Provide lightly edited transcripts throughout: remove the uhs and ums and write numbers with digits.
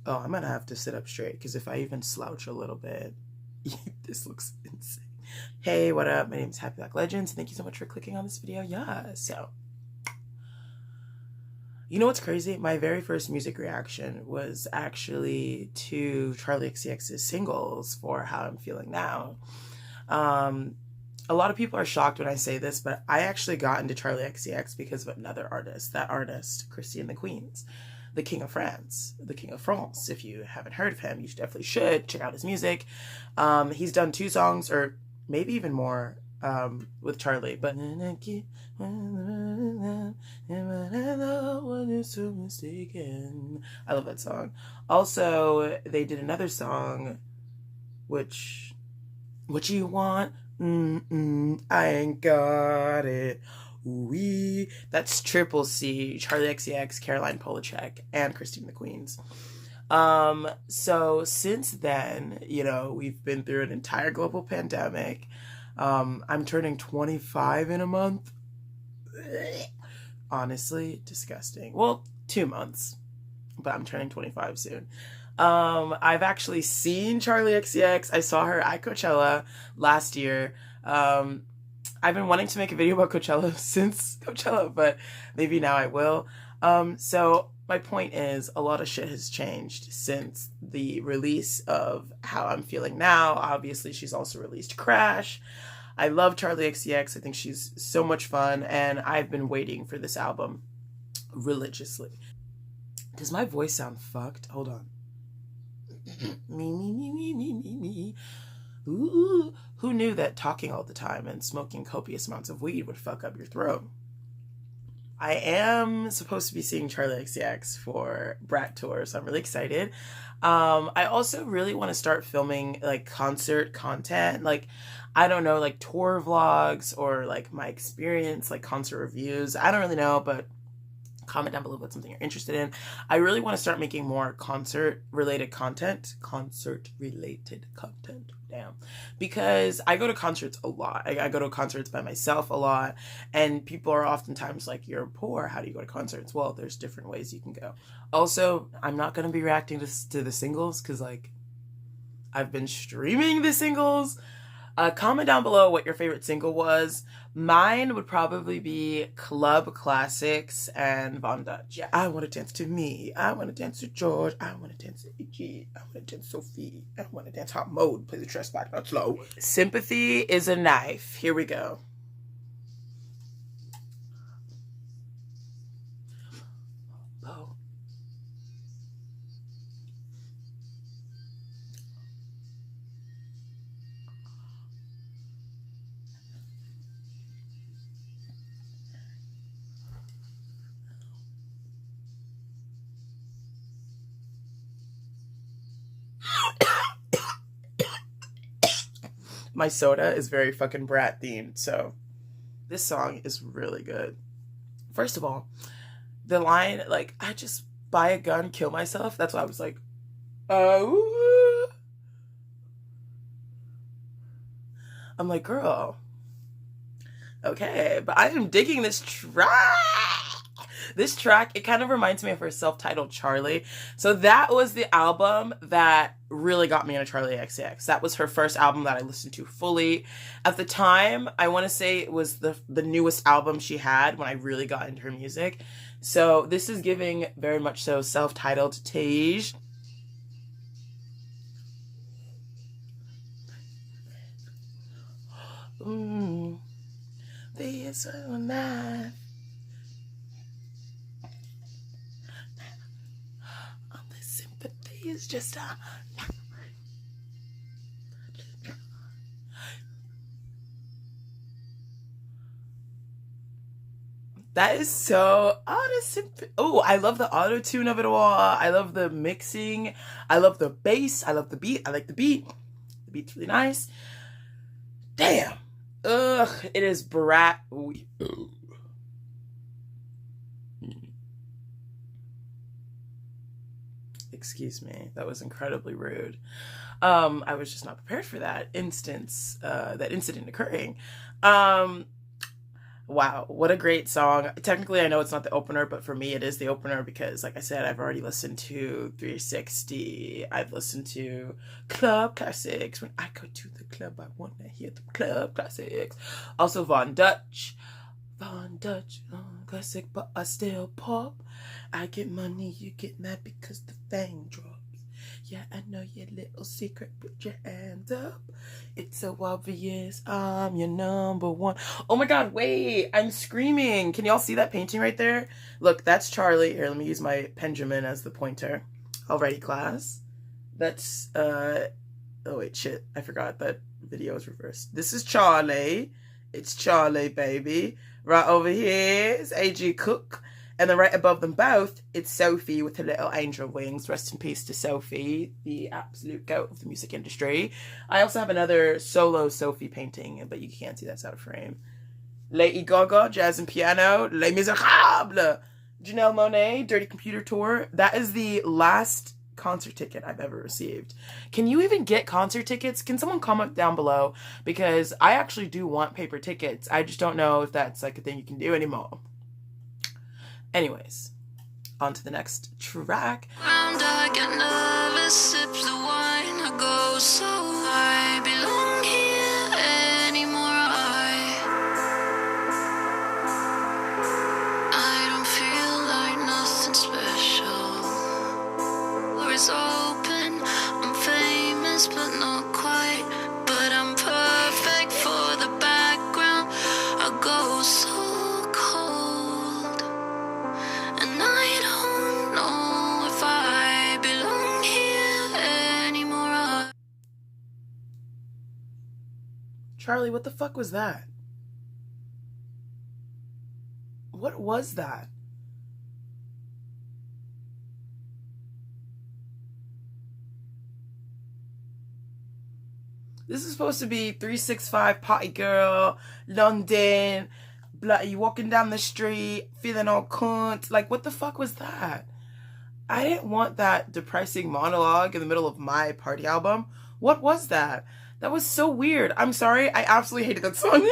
Oh, I'm gonna have to sit up straight because if I even slouch a little bit, this looks insane. Hey, what up? My name is Happy Black Legends. Thank you so much for clicking on this video. Yeah, so you know what's crazy? My very first music reaction was actually to Charli XCX's singles for How I'm Feeling Now. A lot of people are shocked when I say this, but I actually got into Charli XCX because of another artist. That artist, Christian the Queens, the King of France, the King of France. If you haven't heard of him, you definitely should check out his music. He's done 2 songs, or maybe even more, with Charli, but I love that song. Also, they did another song, which, what you want? I ain't got it. Ooh-wee. That's Triple C, Charli XCX, Caroline Polachek, and Christine the Queens. So since then, you know, we've been through an entire global pandemic. I'm turning 25 in a month. Honestly, disgusting. Well, 2 months, but I'm turning 25 soon. I've actually seen Charli XCX. I saw her at Coachella last year. I've been wanting to make a video about Coachella since Coachella, but maybe now I will. So my point is, a lot of shit has changed since the release of How I'm Feeling Now. Obviously, she's also released Crash. I love Charli XCX. I think she's so much fun, and I've been waiting for this album religiously. Does my voice sound fucked? Hold on. Me. Ooh, who knew that talking all the time and smoking copious amounts of weed would fuck up your throat? I am supposed to be seeing Charli XCX for Brat Tour, so I'm really excited. I also really want to start filming like concert content, like, I don't know, like tour vlogs or like my experience, like concert reviews. I don't really know, but comment down below what's something you're interested in. I really want to start making more concert-related content. Damn. Because I go to concerts a lot. I go to concerts by myself a lot, and people are oftentimes like, you're poor, how do you go to concerts? Well, there's different ways you can go. Also, I'm not going to be reacting to the singles because, like, I've been streaming the singles. Comment down below what your favorite single was. Mine would probably be Club Classics and Von Dutch. Yeah, I want to dance to me. I want to dance to George. I want to dance to Angie. I want to dance to Sophie. I want to dance hot mode. Play the dress back, not slow. Sympathy is a knife. Here we go. Oh. My soda is very fucking Brat themed, so this song is really good. First of all, the line, like, I just buy a gun, kill myself, that's why I was like, oh. I'm like, girl, okay, but I am digging this track. This track, it kind of reminds me of her self-titled Charli. So that was the album that really got me into Charli XCX. That was her first album that I listened to fully. At the time, I want to say it was the newest album she had when I really got into her music. So this is giving very much so self-titled Tage. This night. Sympathy is just a... That is so... Oh, I love the auto-tune of it all. I love the mixing. I love the bass. I love the beat. I like the beat. The beat's really nice. Damn. Ugh, it is Brat... Excuse me, that was incredibly rude. I was just not prepared for that incident occurring. Wow, what a great song. Technically, I know it's not the opener, but for me, it is the opener because, like I said, I've already listened to 360. I've listened to club classics. When I go to the club, I want to hear the club classics. Also, Von Dutch. Von Dutch, classic, but I still pop. I get money, you get mad because the fame drops. Yeah, I know your little secret, put your hands up. It's so obvious, I'm your number one. Oh my god, wait, I'm screaming. Can y'all see that painting right there? Look, that's Charlie. Here, let me use my Benjamin as the pointer. Alrighty, class. That's, oh wait, shit, I forgot that video is reversed. This is Charlie. It's Charlie, baby. Right over here is Angie Cook. And then right above them both, it's Sophie with her little angel wings. Rest in peace to Sophie, the absolute goat of the music industry. I also have another solo Sophie painting, but you can't see that's out of frame. Lady Gaga, jazz and piano. Les Miserables. Janelle Monáe, Dirty Computer Tour. That is the last concert ticket I've ever received. Can you even get concert tickets? Can someone comment down below? Because I actually do want paper tickets. I just don't know if that's like a thing you can do anymore. Anyways, on to the next track. I get nervous, sips the wine, I go so I belong here anymore. I don't feel like nothing special. Door is open, I'm famous but not quite. But I'm perfect for the background. I go so cold. And I don't know if I belong here anymore. Charlie, what the fuck was that? What was that? This is supposed to be 365 party girl, London, you walking down the street, feeling all cunt. Like, what the fuck was that? I didn't want that depressing monologue in the middle of my party album. What was that? That was so weird. I'm sorry. I absolutely hated that song.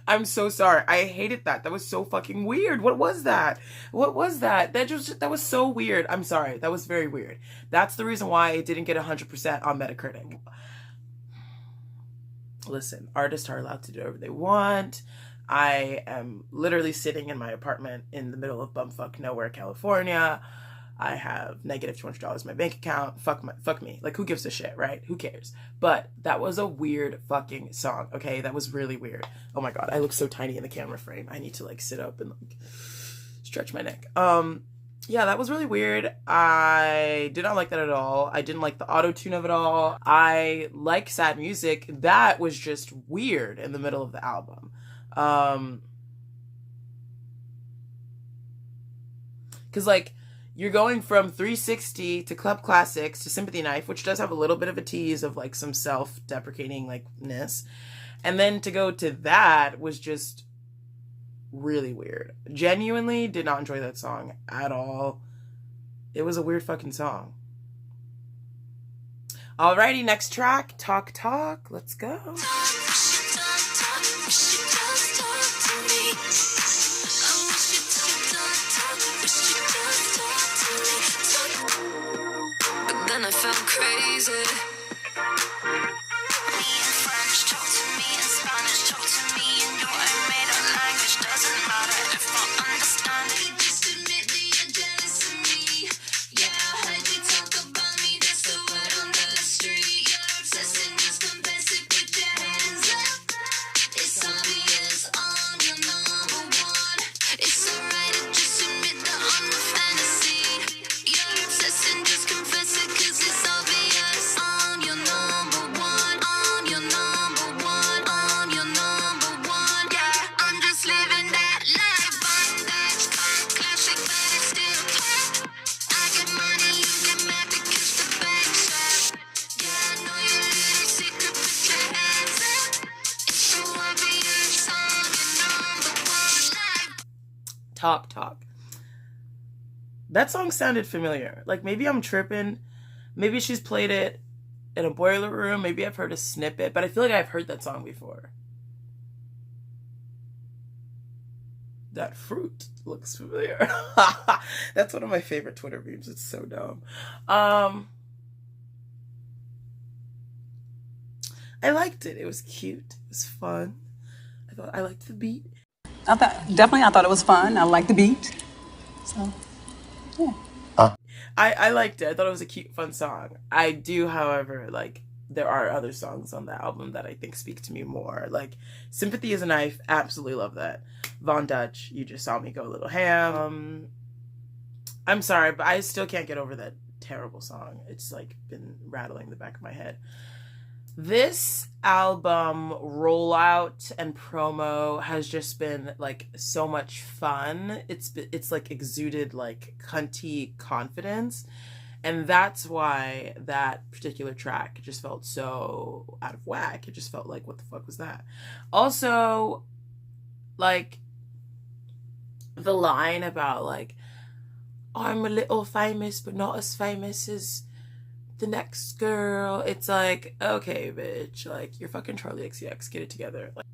I'm so sorry. I hated that. That was so fucking weird. What was that? What was that? That was so weird. I'm sorry. That was very weird. That's the reason why it didn't get 100% on Metacritic. Listen, artists are allowed to do whatever they want. I am literally sitting in my apartment in the middle of bumfuck nowhere, California. I have negative $200 in my bank account. Fuck me. Like, who gives a shit, right? Who cares? But that was a weird fucking song, okay? That was really weird. Oh my god, I look so tiny in the camera frame. I need to, like, sit up and, like, stretch my neck. Yeah, that was really weird. I did not like that at all. I didn't like the auto-tune of it all. I like sad music. That was just weird in the middle of the album. Because, like, you're going from 360 to Club Classics to Sympathy Knife, which does have a little bit of a tease of, like, some self-deprecating, like-ness. And then to go to that was just really weird. Genuinely did not enjoy that song at all. It was a weird fucking song. Alrighty, next track, Talk Talk. Let's go. I felt crazy. Talk Talk. That song sounded familiar. Like, maybe I'm tripping. Maybe she's played it in a boiler room. Maybe I've heard a snippet, but I feel like I've heard that song before. That fruit looks familiar. That's one of my favorite Twitter memes. It's so dumb. I liked it. It was cute. It was fun. I liked the beat. I thought it was fun. I liked the beat. So, yeah. I liked it. I thought it was a cute, fun song. I do, however, like, there are other songs on the album that I think speak to me more. Like, Sympathy is a Knife. Absolutely love that. Von Dutch, You Just Saw Me Go a Little Ham. I'm sorry, but I still can't get over that terrible song. It's, like, been rattling the back of my head. This album rollout and promo has just been like so much fun. It's like exuded like cunty confidence, and that's why that particular track just felt so out of whack. It just felt like, what the fuck was that? Also, like the line about like, I'm a little famous but not as famous as the next girl. It's like, okay, bitch, like, you're fucking Charli XCX, get it together. Like,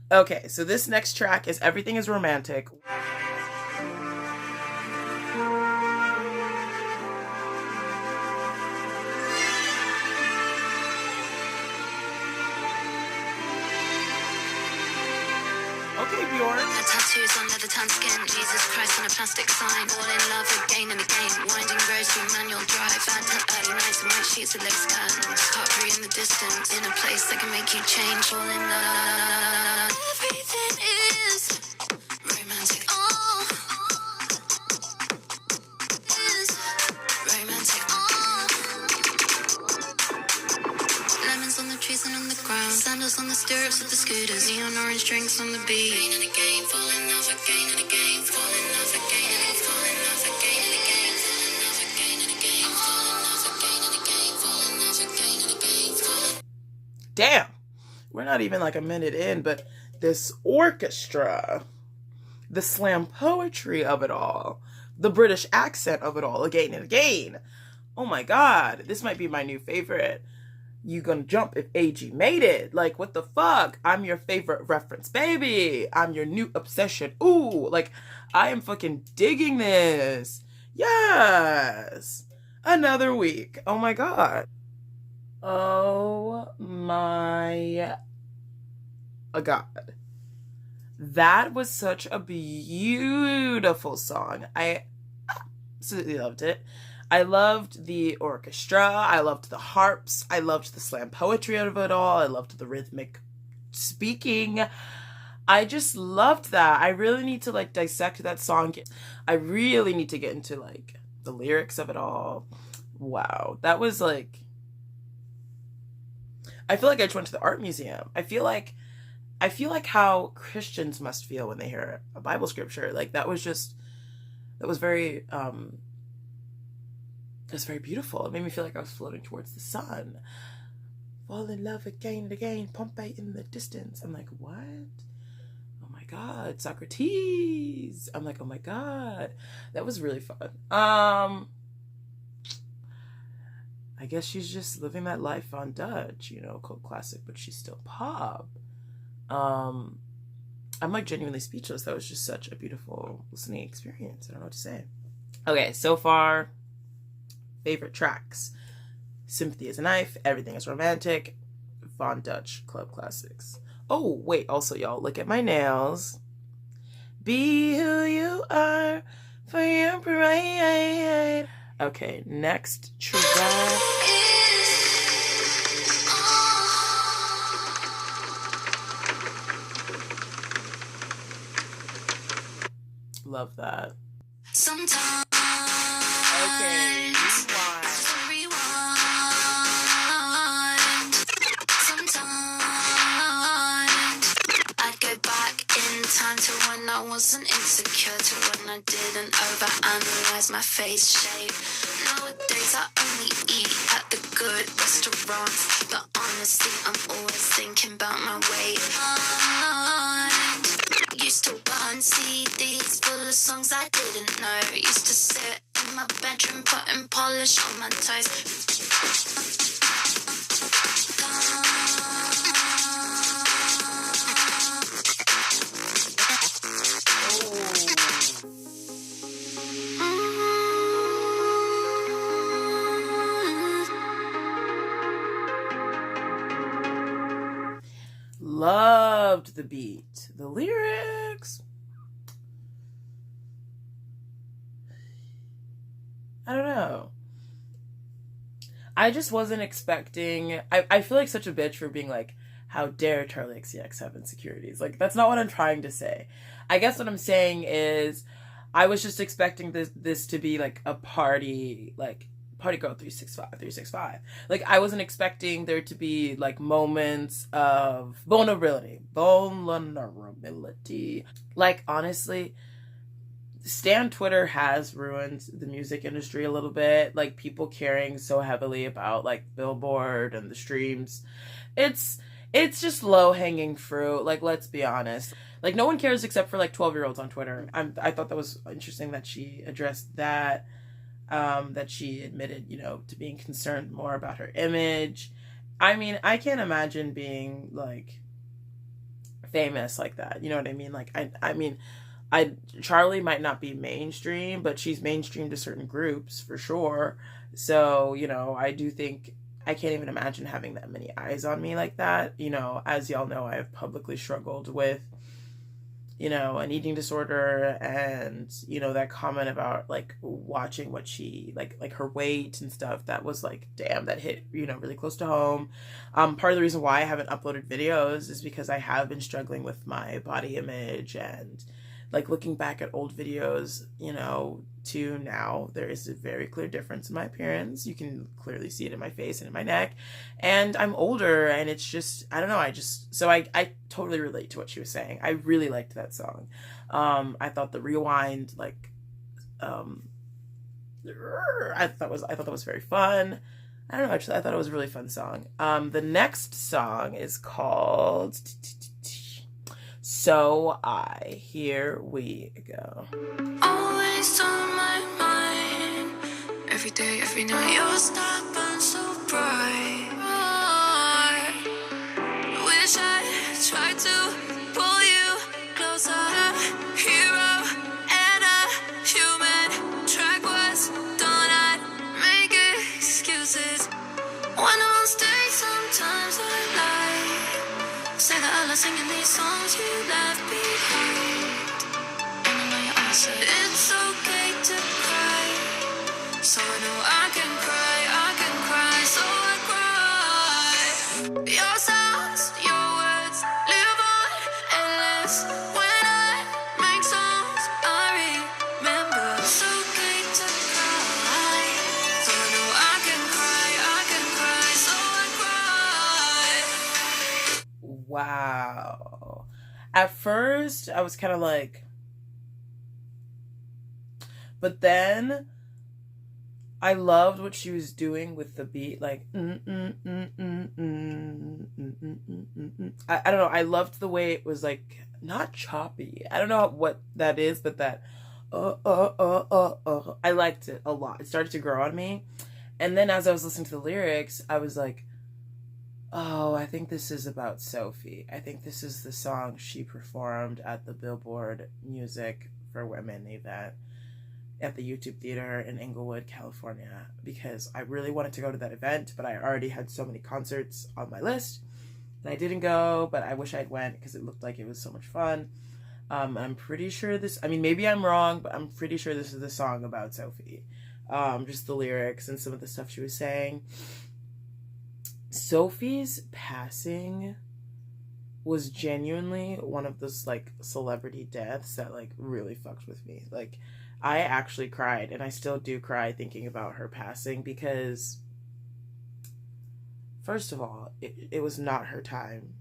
okay, so this next track is Everything Is Romantic. Okay, Bjorn. Tattoos under the tan skin, Jesus Christ on a plastic sign. Fall in love again and again, winding roads through manual drive. Bad till early nights and white sheets of lace curtains. Capri in the distance, in a place that can make you change. Fall in love. Everything is romantic. Oh, is romantic. Oh, lemons on the trees and on the ground, sandals on the stirrups of the scooters, neon orange drinks on the beach. Again and again, fall in love again and again, fall in love again and fall in love again and again, fall in love again and again, fall in love again and again, fall in love again and again, fall in. Damn, we're not even like a minute in, but this orchestra, the slam poetry of it all, the British accent of it all, again and again. Oh my god, this might be my new favorite. You gonna jump if AG made it. Like, what the fuck? I'm your favorite reference, baby. I'm your new obsession. Ooh, like, I am fucking digging this. Yes. Another week. Oh my god. Oh my god. That was such a beautiful song. I absolutely loved it. I loved the orchestra. I loved the harps. I loved the slam poetry of it all. I loved the rhythmic speaking. I just loved that. I really need to like dissect that song. I really need to get into like the lyrics of it all. Wow. That was like, I feel like I just went to the art museum. I feel like how Christians must feel when they hear a Bible scripture. Like that was very, it was very beautiful. It made me feel like I was floating towards the sun. Fall in love again and again, Pompeii in the distance. I'm like, what? Oh my god, Socrates. I'm like, oh my god. That was really fun. I guess she's just living that life on Dutch, you know, cult classic, but she's still pop. I'm like genuinely speechless. That was just such a beautiful listening experience. I don't know what to say. Okay, so far, favorite tracks: Sympathy is a Knife, Everything is Romantic, Von Dutch, Club Classics. Oh, wait, also, y'all, look at my nails. Be who you are for your pride. Okay, next track. Love that. Sometimes. Okay, Rewind. Sometimes I'd go back in time to when I wasn't insecure, to when I didn't overanalyze my face shape. Nowadays I only eat at the good restaurants, but honestly I'm always thinking about my weight. Used to burn CDs full of songs I didn't know. Used to sit in my bedroom putting polish on my toes. oh, loved the beat. The lyrics, I don't know. I just wasn't expecting... I feel like such a bitch for being like, how dare Charli XCX have insecurities? Like, that's not what I'm trying to say. I guess what I'm saying is, I was just expecting this to be like a party, like, party girl 365. Like, I wasn't expecting there to be like moments of vulnerability. Like, honestly, Stan Twitter has ruined the music industry a little bit. Like, people caring so heavily about like Billboard and the streams. It's just low-hanging fruit. Like, let's be honest. Like, no one cares except for like 12-year-olds on Twitter. I thought that was interesting that she addressed that. That she admitted, you know, to being concerned more about her image. I mean, I can't imagine being like famous like that. You know what I mean? Like, I mean, Charli might not be mainstream, but she's mainstream to certain groups for sure. So, you know, I do think, I can't even imagine having that many eyes on me like that. You know, as y'all know, I have publicly struggled with, you know, an eating disorder, and, you know, that comment about like watching what she, like her weight and stuff, that was like, damn, that hit, you know, really close to home. Part of the reason why I haven't uploaded videos is because I have been struggling with my body image, and like looking back at old videos, you know, to now, there is a very clear difference in my appearance. You can clearly see it in my face and in my neck, and I'm older, and it's just, I don't know, so I totally relate to what she was saying. I really liked that song. I thought the rewind, like, I thought that was very fun. I don't know, actually, I thought it was a really fun song. The next song is called So Here we go. Always on my mind, every day, every night, your star burns so bright. Wish I tried to pull you closer. Hero and a human track was done. I'd make excuses when I'm on stage. Sometimes I lie, say that I love singing these songs you left behind. It's okay to cry, so I know I can cry, so I cry. Your sounds, your words live on endless. When I make songs, I remember. It's okay to cry, so I know I can cry, so I cry. Wow. At first, I was kind of like, but then I loved what she was doing with the beat, like, I don't know, I loved the way it was, like, not choppy. I don't know what that is, but that, I liked it a lot. It started to grow on me. And then as I was listening to the lyrics, I was like, oh, I think this is about Sophie. I think this is the song she performed at the Billboard Music for Women event at the YouTube Theater in Inglewood, California, because I really wanted to go to that event, but I already had so many concerts on my list, and I didn't go, but I wish I'd went because it looked like it was so much fun. I'm pretty sure this, I mean, maybe I'm wrong, but I'm pretty sure this is the song about Sophie. Just the lyrics and some of the stuff she was saying. Sophie's passing was genuinely one of those, like, celebrity deaths that, like, really fucked with me. Like, I actually cried, and I still do cry thinking about her passing, because first of all, it was not her time.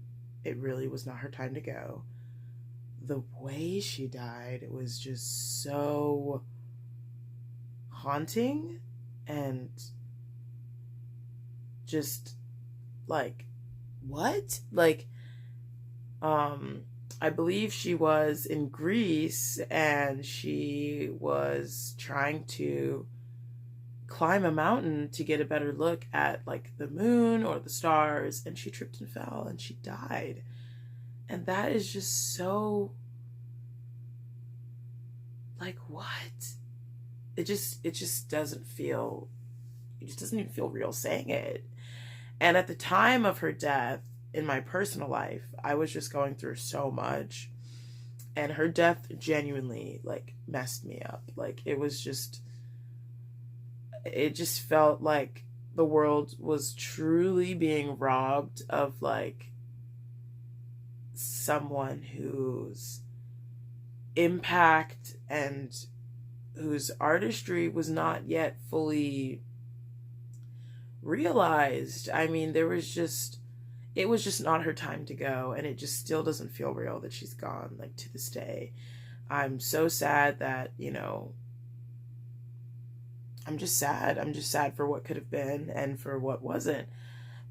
It really was not her time to go. The way she died, it was just so haunting, and just like, what? Like, I believe she was in Greece, and she was trying to climb a mountain to get a better look at, like, the moon or the stars, and she tripped and fell, and she died. And that is just so, like, what? It just doesn't feel, it just doesn't even feel real saying it. And at the time of her death, in my personal life, I was just going through so much, and her death genuinely like messed me up. Like it just felt like the world was truly being robbed of like someone whose impact and whose artistry was not yet fully realized. I mean, it was just not her time to go, and it just still doesn't feel real that she's gone, like, to this day. I'm so sad that, you know, I'm just sad for what could have been and for what wasn't.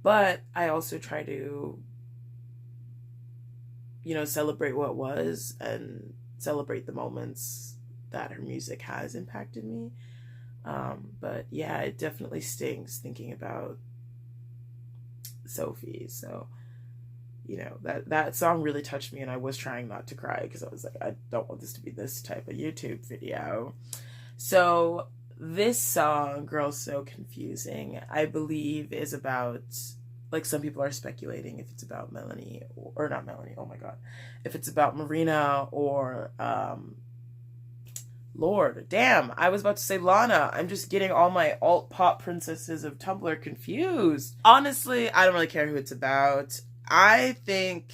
But I also try to, you know, celebrate what was and celebrate the moments that her music has impacted me. But yeah, it definitely stings thinking about Sophie. So, you know, that song really touched me, and I was trying not to cry because I was like, I don't want this to be this type of YouTube video. So this song, Girls So Confusing, I believe is about, like, some people are speculating if it's about Melanie, or not Melanie, oh my god, if it's about Marina or Lorde. Damn, I was about to say Lana. I'm just getting all my alt pop princesses of Tumblr confused. Honestly, I don't really care who it's about. I think...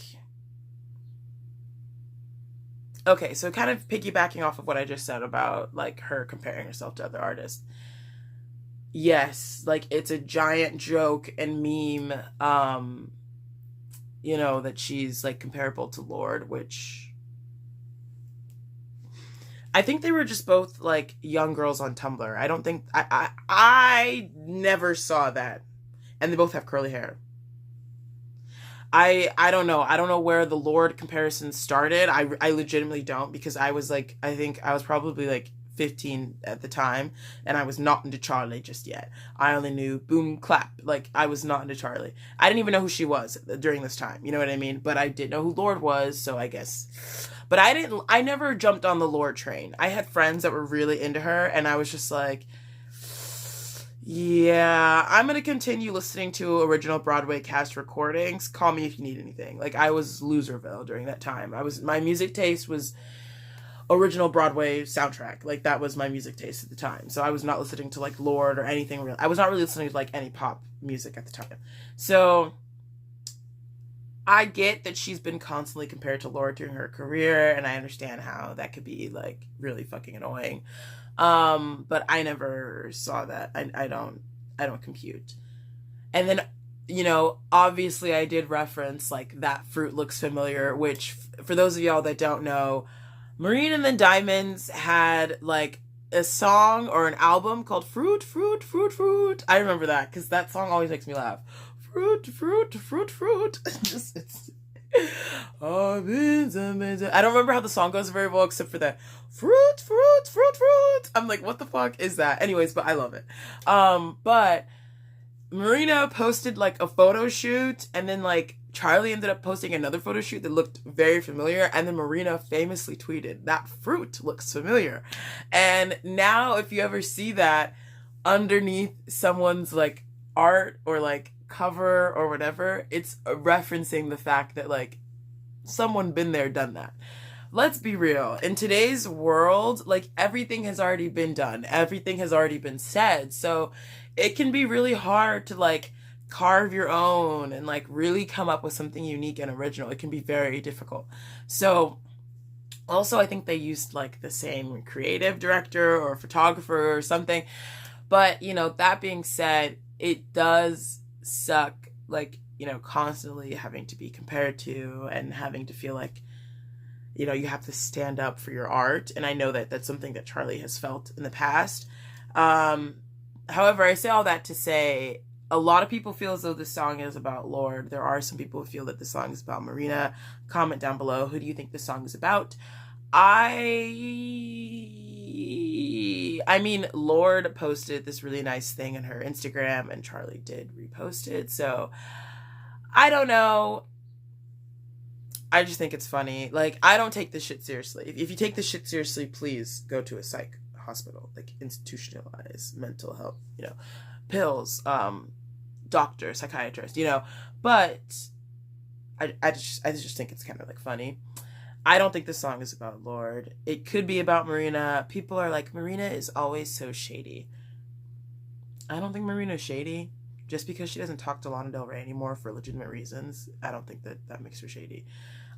Okay, so kind of piggybacking off of what I just said about, like, her comparing herself to other artists. Yes, like, it's a giant joke and meme, you know, that she's, like, comparable to Lorde, which... I think they were just both, like, young girls on Tumblr. I don't think... I never saw that. And they both have curly hair. I don't know. I don't know where the Lorde comparison started. I legitimately don't, because I was, like... I think I was probably, like, 15 at the time, and I was not into Charli just yet. I only knew Boom Clap. Like, I was not into Charli. I didn't even know who she was during this time. You know what I mean? But I did know who Lorde was, so I guess... But I never jumped on the Lorde train. I had friends that were really into her, and I was just like, yeah, I'm going to continue listening to original Broadway cast recordings. Call me if you need anything. Like, I was Loserville during that time. My music taste was original Broadway soundtrack. Like, that was my music taste at the time. So I was not listening to, like, Lorde or anything real. I was not really listening to, like, any pop music at the time. So... I get that she's been constantly compared to Lorde during her career, and I understand how that could be, like, really fucking annoying. But I never saw that. I don't compute. And then, you know, obviously I did reference, like, That Fruit Looks Familiar, which, for those of y'all that don't know, Marina and the Diamonds had, like, a song or an album called Fruit, Fruit, Fruit, Fruit. I remember that, because that song always makes me laugh. Fruit, fruit, fruit, fruit. I don't remember how the song goes very well, except for that fruit, fruit, fruit, fruit. I'm like, what the fuck is that? Anyways, but I love it. But Marina posted, like, a photo shoot, and then, like, Charli ended up posting another photo shoot that looked very familiar, and then Marina famously tweeted, "That fruit looks familiar." And now, if you ever see that underneath someone's, like, art or, like, cover or whatever, it's referencing the fact that, like, someone been there, done that. Let's be real. In today's world, like, everything has already been done. Everything has already been said. So it can be really hard to, like, carve your own and, like, really come up with something unique and original. It can be very difficult. So also, I think they used, like, the same creative director or photographer or something. But, you know, that being said, it does suck, like, you know, constantly having to be compared to and having to feel like, you know, you have to stand up for your art. And I know that that's something that Charli has felt in the past. However, I say all that to say, a lot of people feel as though this song is about Lorde. There are some people who feel that the song is about Marina. Comment down below, who do you think the song is about? I mean, Lorde posted this really nice thing on her Instagram, and Charli did repost it, so I don't know. I just think it's funny. Like, I don't take this shit seriously. If you take this shit seriously, please go to a psych hospital, like, institutionalized mental health, you know, pills, doctor, psychiatrist, you know, but I just think it's kind of like funny. I don't think the song is about Lorde. It could be about Marina. People are like, Marina is always so shady. I don't think Marina's shady. Just because she doesn't talk to Lana Del Rey anymore for legitimate reasons, I don't think that makes her shady.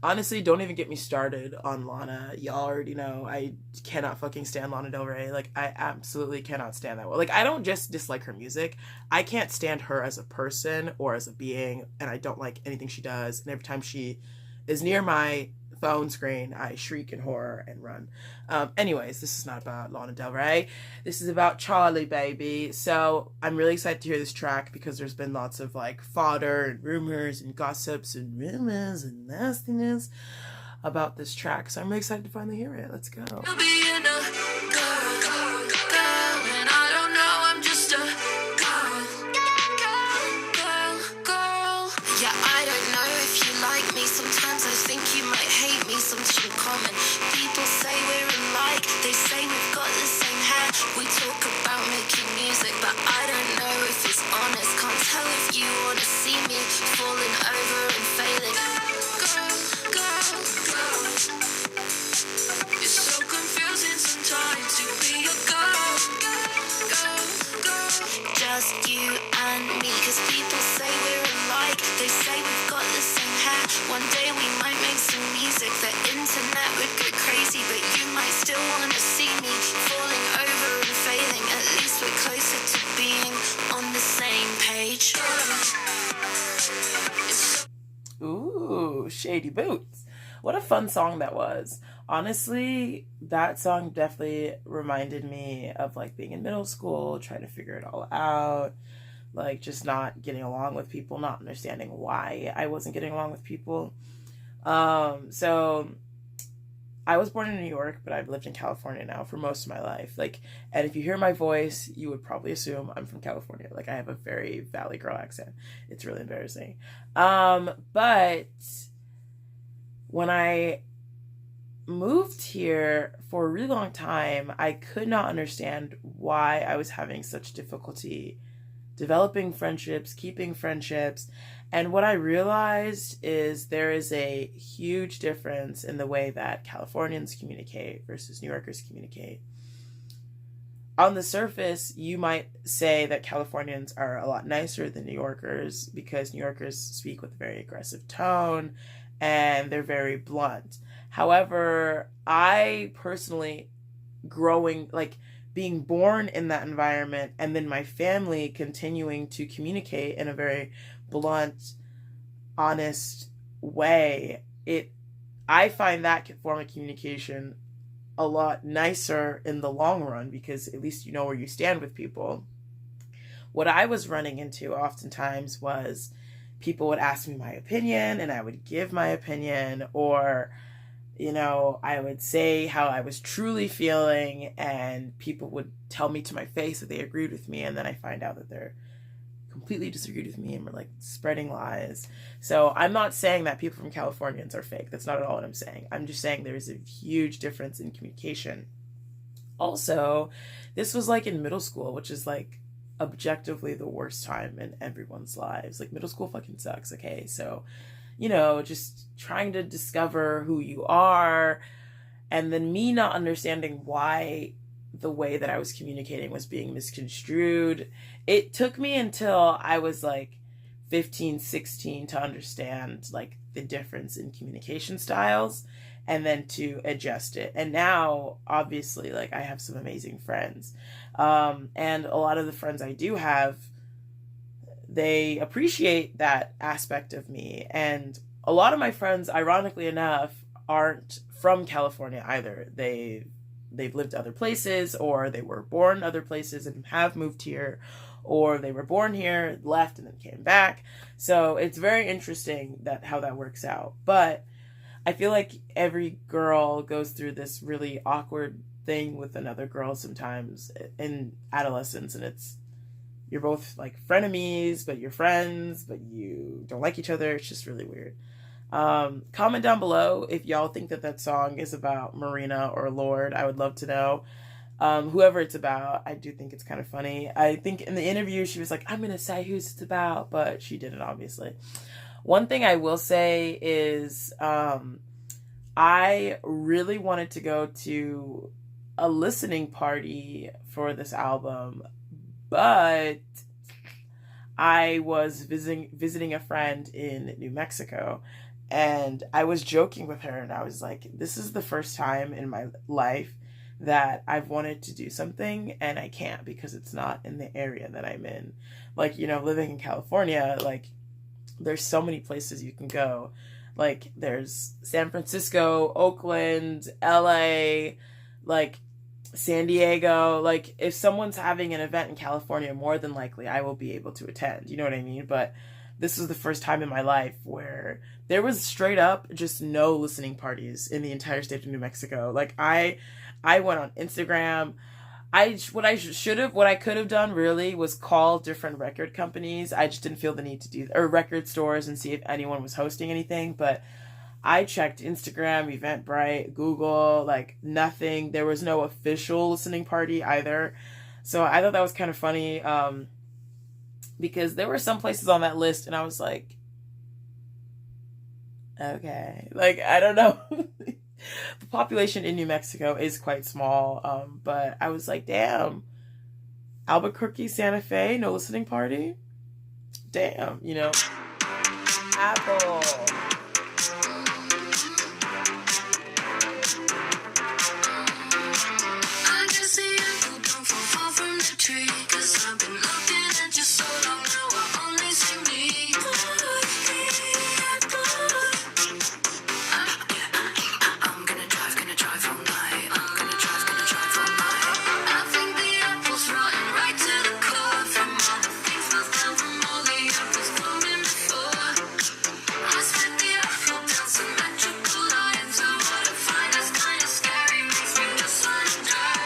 Honestly, don't even get me started on Lana. Y'all already know I cannot fucking stand Lana Del Rey. Like, I absolutely cannot stand that. Like, I don't just dislike her music. I can't stand her as a person or as a being, and I don't like anything she does. And every time she is near my phone screen, I shriek in horror and run. Anyways, this is not about Lana Del Rey. This is about Charli, baby. So I'm really excited to hear this track because there's been lots of like fodder and rumors and gossips and rumors and nastiness about this track. So I'm really excited to finally hear it. Let's go. Sometimes I think you might hate me, something in common. People say we're alike, they say we've got the same hair. We talk about making music, but I don't know if it's honest. Can't tell if you wanna see me falling over and failing. Girl, it's so confusing sometimes to be a girl. Just you and me, cause people say we're alike, they say we've got the same hair. One day we might make some music, the internet would go crazy, but you might still wanna see me falling over and failing. At least we're closer to being on the same page. Ooh, Shady Boots. What a fun song that was. Honestly, that song definitely reminded me of like being in middle school, trying to figure it all out, like just not getting along with people, not understanding why I wasn't getting along with people. So I was born in New York, but I've lived in California now for most of my life. Like, and if you hear my voice, you would probably assume I'm from California. Like, I have a very Valley Girl accent. It's really embarrassing. But when I moved here for a really long time, I could not understand why I was having such difficulty developing friendships, keeping friendships. And what I realized is there is a huge difference in the way that Californians communicate versus New Yorkers communicate. On the surface, you might say that Californians are a lot nicer than New Yorkers because New Yorkers speak with a very aggressive tone and they're very blunt. However, I personally, being born in that environment and then my family continuing to communicate in a very blunt, honest way, I find that form of communication a lot nicer in the long run because at least you know where you stand with people. What I was running into oftentimes was people would ask me my opinion and I would give my opinion, or I would say how I was truly feeling and people would tell me to my face that they agreed with me, and then I find out that they're completely disagreed with me and were like spreading lies. So I'm not saying that people from Californians are fake. That's not at all what I'm saying. I'm just saying there's a huge difference in communication. Also, this was like in middle school, which is like objectively the worst time in everyone's lives. Like, middle school fucking sucks, okay? So, just trying to discover who you are, and then me not understanding why the way that I was communicating was being misconstrued. It took me until I was like 15, 16 to understand like the difference in communication styles and then to adjust it. And now, obviously, like, I have some amazing friends. And a lot of the friends I do have, they appreciate that aspect of me. And a lot of my friends, ironically enough, aren't from California either. They've lived other places, or they were born other places and have moved here, or they were born here, left, and then came back. So it's very interesting how that works out. But I feel like every girl goes through this really awkward thing with another girl sometimes in adolescence, and you're both like frenemies, but you're friends, but you don't like each other. It's just really weird. Comment down below if y'all think that song is about Marina or Lorde. I would love to know. Whoever it's about, I do think it's kind of funny. I think in the interview she was like, I'm gonna say who it's about, but she didn't, obviously. One thing I will say is I really wanted to go to a listening party for this album, but I was visiting a friend in New Mexico, and I was joking with her, and I was like, this is the first time in my life that I've wanted to do something and I can't because it's not in the area that I'm in. Like, you know, living in California, like, there's so many places you can go. Like, there's San Francisco, Oakland, LA, like, San Diego. Like, if someone's having an event in California, more than likely I will be able to attend. You know what I mean? But this was the first time in my life where there was straight up just no listening parties in the entire state of New Mexico. Like, I went on Instagram. What I could have done really was call different record companies. I just didn't feel the need to do, or record stores, and see if anyone was hosting anything. But I checked Instagram, Eventbrite, Google, like nothing. There was no official listening party either. So I thought that was kind of funny, because there were some places on that list and I was like, okay, like, I don't know. The population in New Mexico is quite small, but I was like, damn, Albuquerque, Santa Fe, no listening party? Damn, you know. Apple. I can see you don't fall far from the tree, 'cause I've been looking at you so long now I only see me. I'm gonna drive all night. I'm gonna drive all night. I think the apple's rotten right to the core. From all the things we've done, from all the apples blooming before. I spit the apple down symmetrical lines. So what I find is kinda scary, makes me just wanna drive.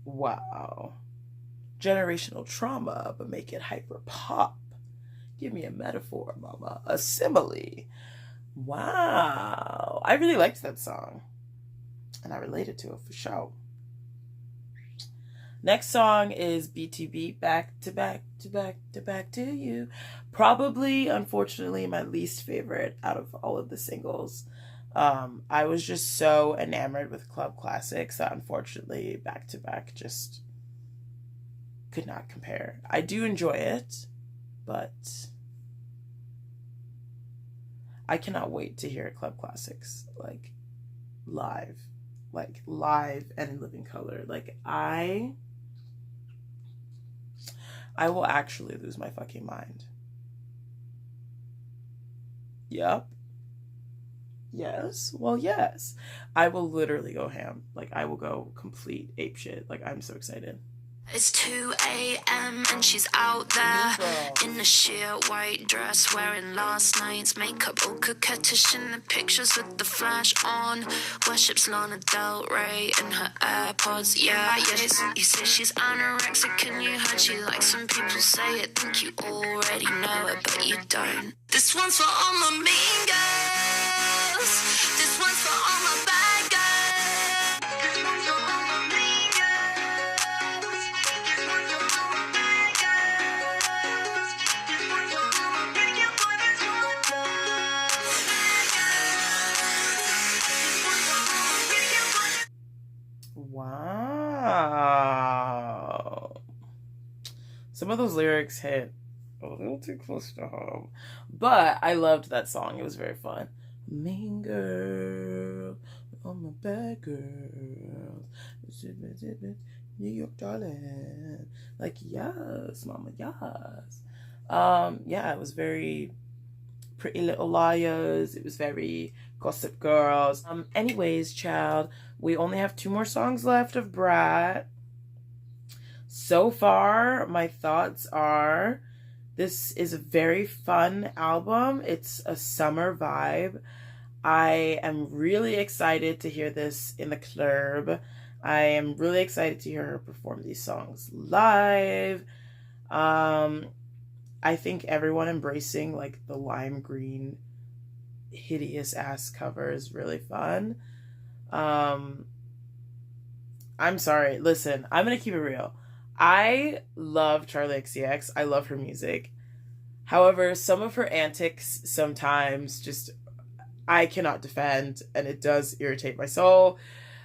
Wow. Generational trauma, but make it hyper pop. Give me a metaphor, mama. A simile. Wow. I really liked that song. And I related to it for sure. Next song is BTB, Back to Back to Back to Back to You. Probably, unfortunately, my least favorite out of all of the singles. I was just so enamored with club classics that unfortunately Back to Back just could not compare. I do enjoy it, but I cannot wait to hear club classics like live and in living color. Like, I will actually lose my fucking mind. Yep. Yes. Well, yes. I will literally go ham. Like, I will go complete ape shit. Like, I'm so excited. It's 2 a.m. and she's out there in a sheer white dress, wearing last night's makeup, all coquettish in the pictures with the flash on. Worships Lana Del Rey in her AirPods. Yeah. You say she's anorexic, and you heard she likes when people say it. Think you already know it, but you don't. This one's for all my mean girls. This one's for all my bad girls. This one's for all my mean girls. This one's for all my bad girls. This one's for all my pretty boy, this one. This one's for all my pretty boy. Wow. Some of those lyrics hit a little too close to home. But I loved that song. It was very fun. Mean girl, all my bad girls. New York darling. Like, yes, mama, yes. Yeah, it was very Pretty Little Liars. It was very Gossip Girls. Anyways, child, we only have 2 more songs left of Brat. So far, my thoughts are, this is a very fun album. It's a summer vibe. I am really excited to hear this in the club. I am really excited to hear her perform these songs live. I I think everyone embracing like the lime green hideous ass cover is really fun. I'm sorry. Listen, I'm gonna keep it real. I love Charli XCX. I love her music. However, some of her antics sometimes just I cannot defend, and it does irritate my soul.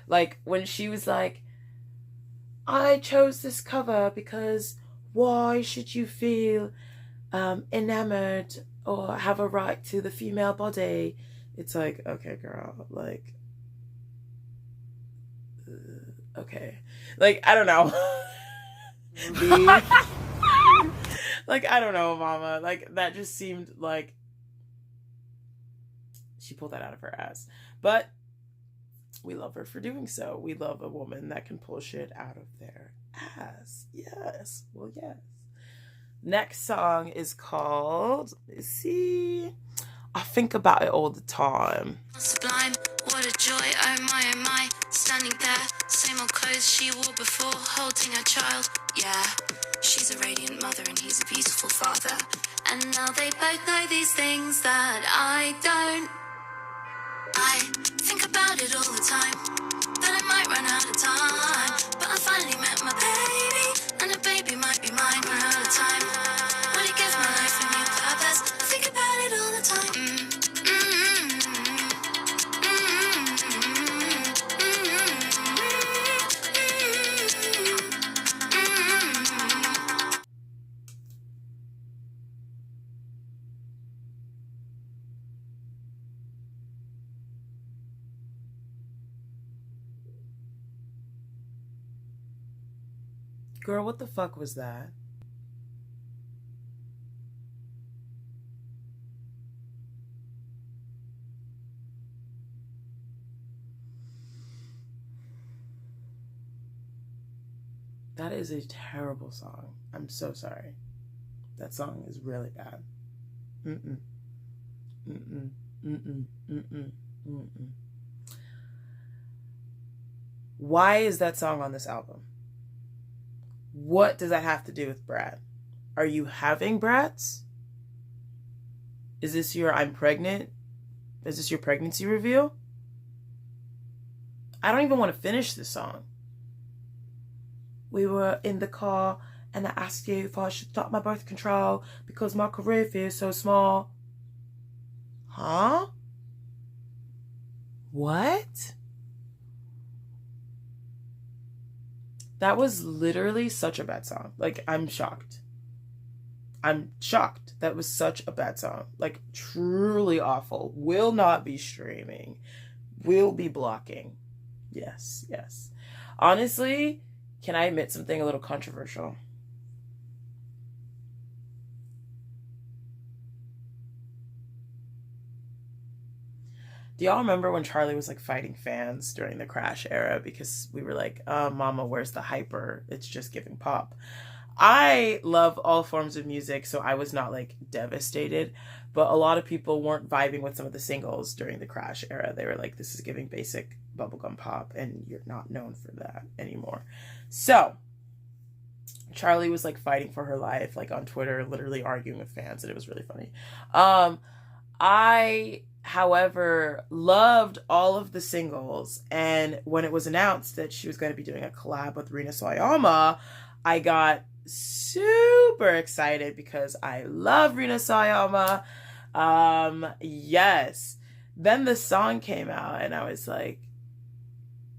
Like when she was like, I chose this cover because why should you feel enamored or have a right to the female body? It's like, okay, girl, like, okay. Like, I don't know. Like, I don't know, mama. Like, that just seemed like she pulled that out of her ass. But we love her for doing so. We love a woman that can pull shit out of their ass. Yes. Well, yes. Next song is called, let's see, I Think About It All the Time. Sublime, what a joy, oh my, standing there, same old clothes she wore before, holding her child, yeah. She's a radiant mother and he's a beautiful father. And now they both know these things that I don't. I think about it all the time, that I might run out of time. But I finally met my baby, and a baby might be mine. Run out of time, will it give my life a new purpose? I think about it all the time. Girl, what the fuck was that? That is a terrible song. I'm so sorry. That song is really bad. Mm-mm. Mm-mm. Mm-mm. Mm-mm. Mm-mm. Why is that song on this album? What does that have to do with Brat? Are you having brats? Is this your I'm pregnant? Is this your pregnancy reveal? I don't even want to finish this song. We were in the car and I asked you if I should stop my birth control because my career feels so small. Huh? What? That was literally such a bad song. Like, I'm shocked. I'm shocked. That was such a bad song. Like, truly awful. Will not be streaming. Will be blocking. Yes, yes. Honestly, can I admit something a little controversial? Do y'all remember when Charli was like fighting fans during the Crash era because we were like, mama, where's the hyper? It's just giving pop. I love all forms of music, so I was not like devastated, but a lot of people weren't vibing with some of the singles during the Crash era. They were like, this is giving basic bubblegum pop and you're not known for that anymore. So Charli was like fighting for her life, like on Twitter, literally arguing with fans, and it was really funny. I, however, loved all of the singles, and when it was announced that she was going to be doing a collab with Rina Sawayama, I got super excited because I love Rina Sawayama. Yes. Then the song came out and I was like,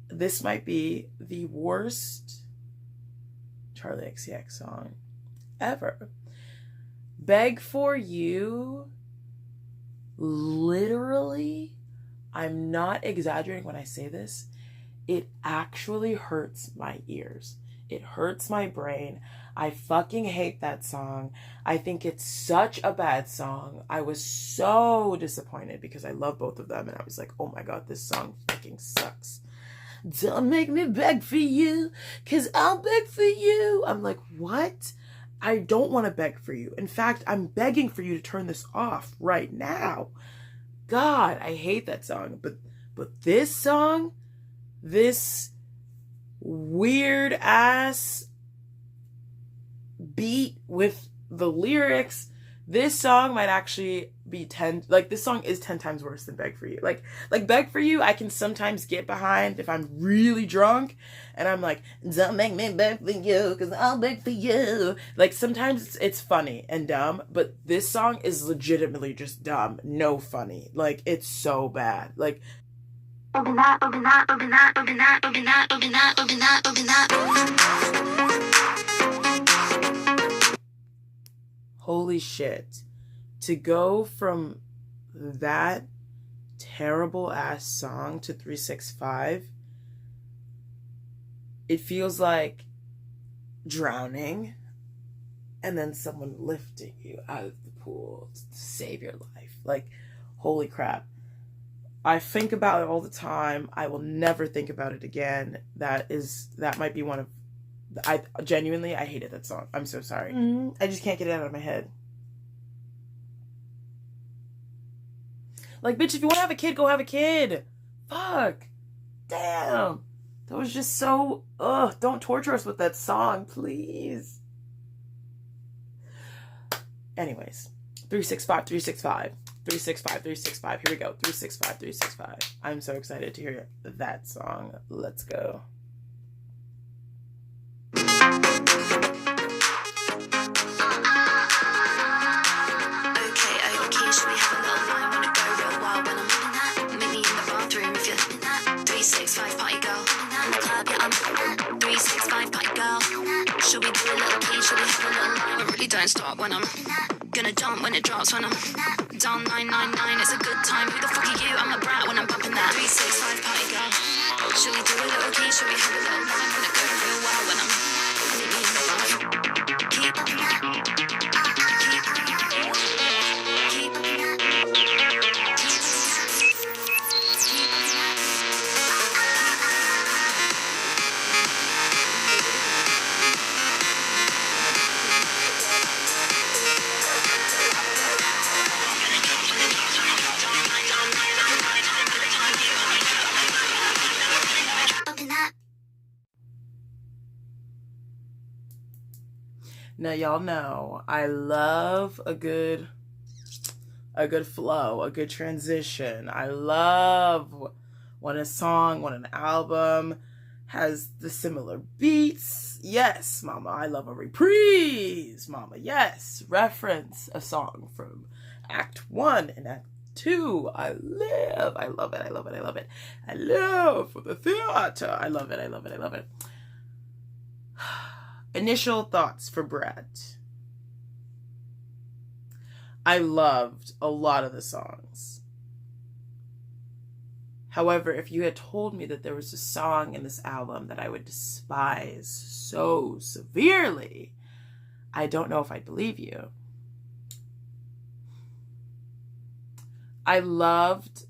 this might be the worst Charli XCX song ever. Beg For You, literally, I'm not exaggerating when I say this, it actually hurts my ears. It hurts my brain. I fucking hate that song. I think it's such a bad song. I was so disappointed because I love both of them and I was like, oh my god, this song fucking sucks. Don't make me beg for you, cause I'll beg for you. I'm like, what? I don't want to beg for you. In fact, I'm begging for you to turn this off right now. God, I hate that song. But this song, this weird ass beat with the lyrics, This song might actually be 10, like, this song is 10 times worse than Beg For You. Like Beg For You, I can sometimes get behind if I'm really drunk and I'm like, don't make me beg for you, cause I'll beg for you. Like, sometimes it's funny and dumb, but this song is legitimately just dumb, no funny. Like, it's so bad. Like, holy shit. To go from that terrible ass song to 365, it feels like drowning and then someone lifting you out of the pool to save your life. Like, holy crap. I think about it all the time. I will never think about it again. That might be one of, I hated that song. I'm so sorry. I just can't get it out of my head. Like, bitch, if you want to have a kid, go have a kid. Fuck. Damn. That was just so, don't torture us with that song, please. Anyways, 365, 365, 365, 365. Here we go. 365, 365. I'm so excited to hear that song. Let's go. Don't stop when I'm gonna jump when it drops, when I'm down 999. It's a good time. Who the fuck are you? I'm a brat when I'm bumping that 365 party girl. Should we do a little key? Should we have a little line when it goes real well? When I'm meet me in the bath. Now, y'all know I love a good flow, a good transition. I love when a song, when an album has the similar beats. Yes, mama, I love a reprise, mama. Yes, reference a song from Act 1 and Act 2. I love it. I love it. I love for the theater. I love it. Initial thoughts for Brat. I loved a lot of the songs. However, if you had told me that there was a song in this album that I would despise so severely, I don't know if I'd believe you. I loved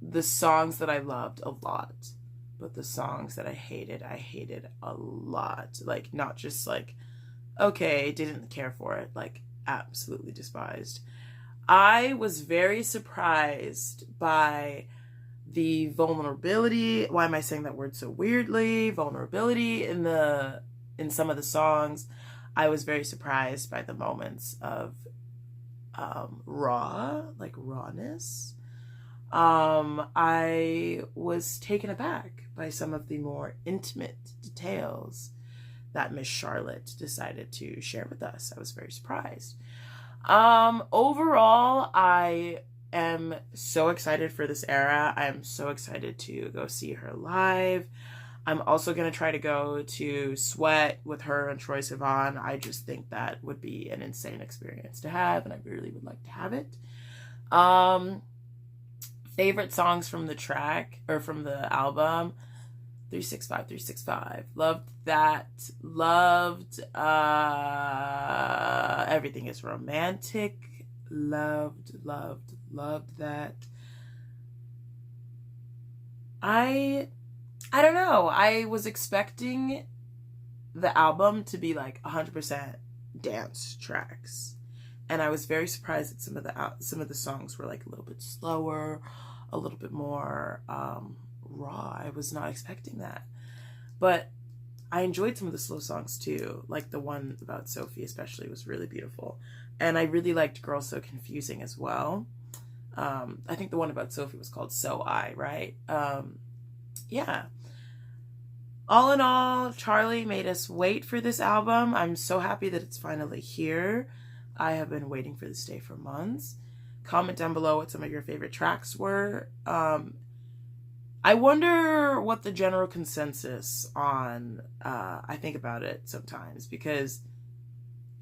the songs that I loved a lot. But the songs that I hated a lot. Like, not just like, okay, didn't care for it. Like, absolutely despised. I was very surprised by the vulnerability. Why am I saying that word so weirdly? Vulnerability in some of the songs. I was very surprised by the moments of rawness. I was taken aback by some of the more intimate details that Miss Charlotte decided to share with us. I was very surprised. Overall, I am so excited for this era. I am so excited to go see her live. I'm also going to try to go to Sweat with her and Troye Sivan. I just think that would be an insane experience to have, and I really would like to have it. Favorite songs from the track, or from the album, 365, 365. Loved that. Loved Everything Is Romantic. Loved that. I don't know. I was expecting the album to be like 100% dance tracks. And I was very surprised that some of the songs were like a little bit slower, a little bit more raw. I was not expecting that. But I enjoyed some of the slow songs too. Like the one about Sophie especially was really beautiful. And I really liked Girl So Confusing as well. I think the one about Sophie was called So I, right? Yeah. All in all, Charli made us wait for this album. I'm so happy that it's finally here. I have been waiting for this day for months. Comment down below what some of your favorite tracks were. I wonder what the general consensus on, I think about it sometimes, because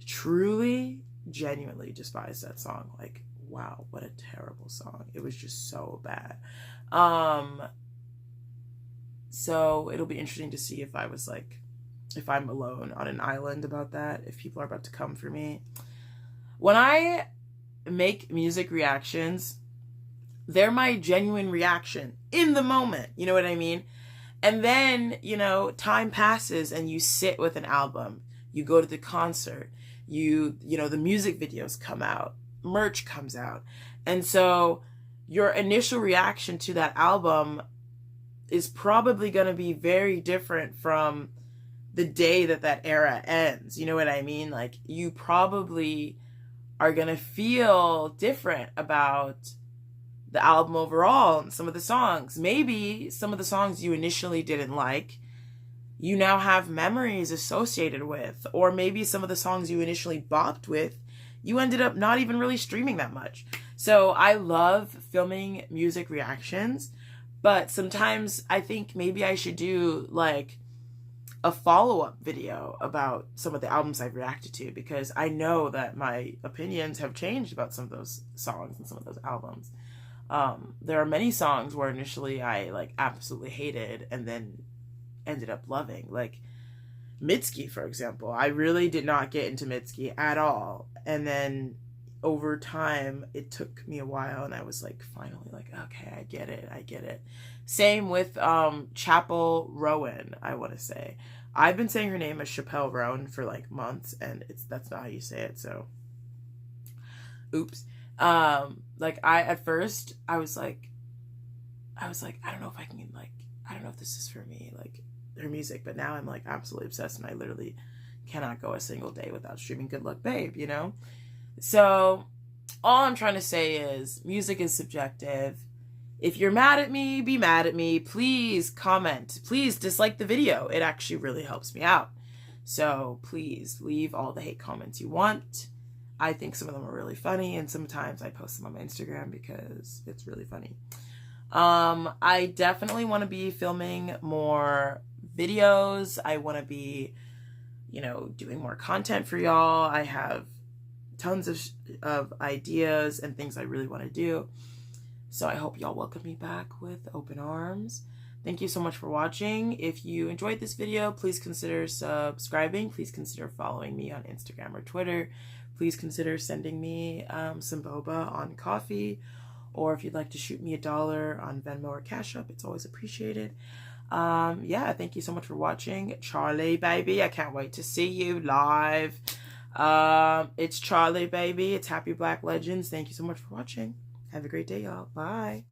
truly, genuinely despise that song. Like, wow, what a terrible song. It was just so bad. So it'll be interesting to see if I'm alone on an island about that, if people are about to come for me. When I make music reactions, they're my genuine reaction in the moment. You know what I mean? And then, you know, time passes and you sit with an album. You go to the concert. You know, the music videos come out. Merch comes out. And so your initial reaction to that album is probably going to be very different from the day that era ends. You know what I mean? Like, you probably are going to feel different about the album overall and some of the songs. Maybe some of the songs you initially didn't like, you now have memories associated with, or maybe some of the songs you initially bopped with, you ended up not even really streaming that much. So I love filming music reactions, but sometimes I think maybe I should do like a follow-up video about some of the albums I've reacted to, because I know that my opinions have changed about some of those songs and some of those albums. There are many songs where initially I like absolutely hated and then ended up loving, like Mitski, for example. I really did not get into Mitski at all, and then over time it took me a while and I was like finally like, okay, I get it. Same with Chapel Rowan, I want to say. I've been saying her name as Chappelle Rowan for like months, and that's not how you say it, so oops. Like at first I was like I don't know if I can, like, I don't know if this is for me, like her music, but now I'm like absolutely obsessed and I literally cannot go a single day without streaming Good Luck Babe, you know? So all I'm trying to say is music is subjective. If you're mad at me, be mad at me. Please comment. Please dislike the video. It actually really helps me out. So please leave all the hate comments you want. I think some of them are really funny, and sometimes I post them on my Instagram because it's really funny. I definitely want to be filming more videos. I want to be, you know, doing more content for y'all. I have tons of ideas and things I really want to do. So I hope y'all welcome me back with open arms. Thank you so much for watching. If you enjoyed this video, please consider subscribing. Please consider following me on Instagram or Twitter. Please consider sending me some boba on coffee, or if you'd like to shoot me $1 on Venmo or Cash App, it's always appreciated. Yeah, thank you so much for watching. Charli, baby, I can't wait to see you live. It's Charli, baby. It's Happy Black Legends. Thank you so much for watching. Have a great day, y'all. Bye.